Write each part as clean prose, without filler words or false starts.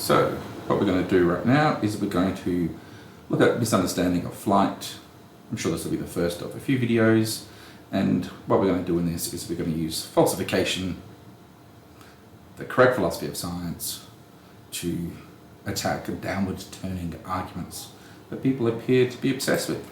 So what we're going to do right now is we're going to look at misunderstanding of flight. I'm sure this will be the first of a few videos, and what we're going to do in this is we're going to use falsification, the correct philosophy of science, to attack downward turning arguments that people appear to be obsessed with.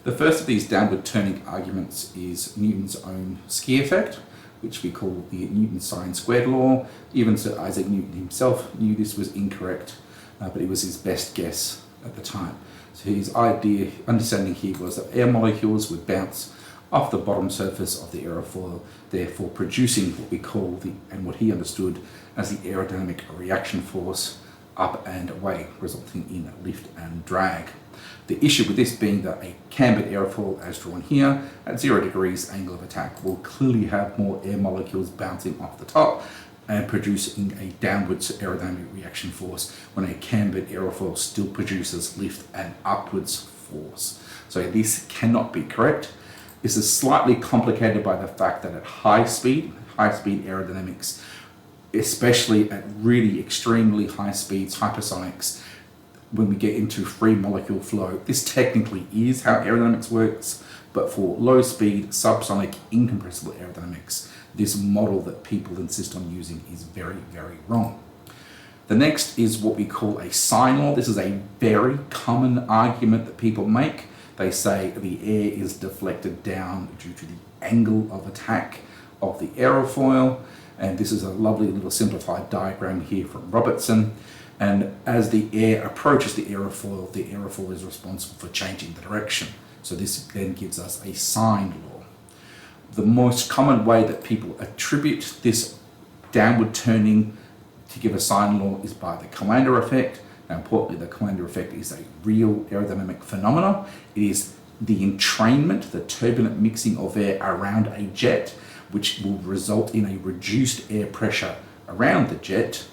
The first of these downward turning arguments is Newton's own ski effect, which we call the Newton sine squared law. Even Sir Isaac Newton himself knew this was incorrect, but it was his best guess at the time. So his understanding here was that air molecules would bounce off the bottom surface of the aerofoil, therefore producing what we call and what he understood as the aerodynamic reaction force up and away, resulting in lift and drag. The issue with this being that a cambered aerofoil, as drawn here, at 0 degrees angle of attack, will clearly have more air molecules bouncing off the top and producing a downwards aerodynamic reaction force, when a cambered aerofoil still produces lift and upwards force. So this cannot be correct. This is slightly complicated by the fact that at high speed aerodynamics, especially at really extremely high speeds, hypersonics, when we get into free molecule flow, this technically is how aerodynamics works, but for low speed, subsonic, incompressible aerodynamics, this model that people insist on using is very, very wrong. The next is what we call a sine law. This is a very common argument that people make. They say the air is deflected down due to the angle of attack of the aerofoil, and this is a lovely little simplified diagram here from Robertson. And as the air approaches the aerofoil is responsible for changing the direction. So this then gives us a sine law. The most common way that people attribute this downward turning to give a sine law is by the Coanda effect. Now, importantly, the Coanda effect is a real aerodynamic phenomenon. It is the entrainment, the turbulent mixing of air around a jet, which will result in a reduced air pressure around the jet.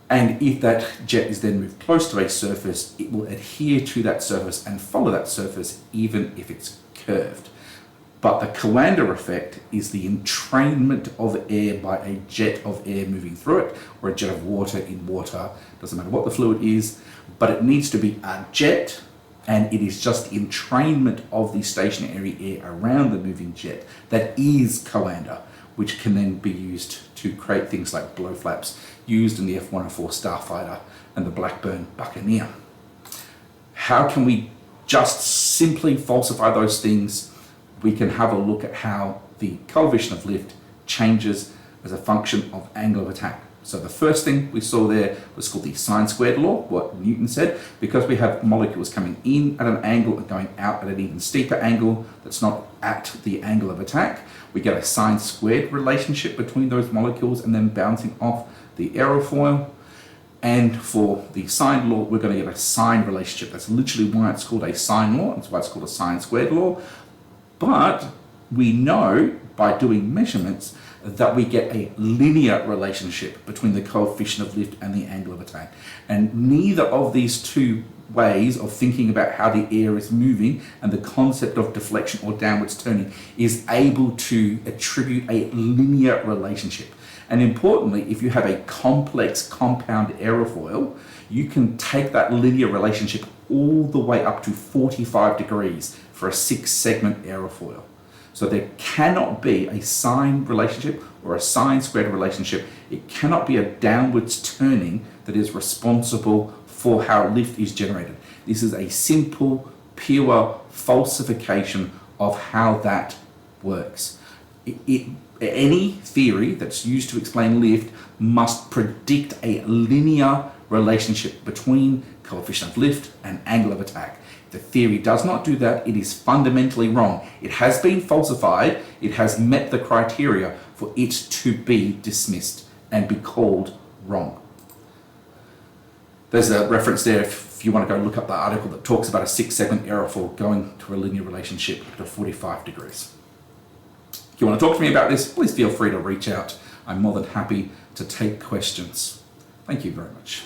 And if that jet is then moved close to a surface, it will adhere to that surface and follow that surface even if it's curved. But the Coanda effect is the entrainment of air by a jet of air moving through it, or a jet of water in water, doesn't matter what the fluid is, but it needs to be a jet, and it is just the entrainment of the stationary air around the moving jet that is Coanda, which can then be used to create things like blow flaps used in the F-104 Starfighter and the Blackburn Buccaneer. How can we just simply falsify those things? We can have a look at how the coefficient of lift changes as a function of angle of attack. So the first thing we saw there was called the sine squared law, what Newton said. Because we have molecules coming in at an angle and going out at an even steeper angle that's not at the angle of attack, we get a sine squared relationship between those molecules and then bouncing off the aerofoil. And for the sine law, we're going to get a sine relationship. That's literally why it's called a sine law. That's why it's called a sine squared law. But we know by doing measurements that we get a linear relationship between the coefficient of lift and the angle of attack. And neither of these two ways of thinking about how the air is moving and the concept of deflection or downwards turning is able to attribute a linear relationship. And importantly, if you have a complex compound aerofoil, you can take that linear relationship all the way up to 45 degrees for a 6-segment aerofoil. So there cannot be a sine relationship or a sine squared relationship. It cannot be a downwards turning that is responsible for how lift is generated. This is a simple, pure falsification of how that works. Any theory that's used to explain lift must predict a linear relationship between coefficient of lift and angle of attack. If the theory does not do that, it is fundamentally wrong. It has been falsified. It has met the criteria for it to be dismissed and be called wrong. There's a reference there if you want to go look up the article that talks about a 6-segment aerofoil going to a linear relationship to 45 degrees. If you want to talk to me about this, please feel free to reach out. I'm more than happy to take questions. Thank you very much.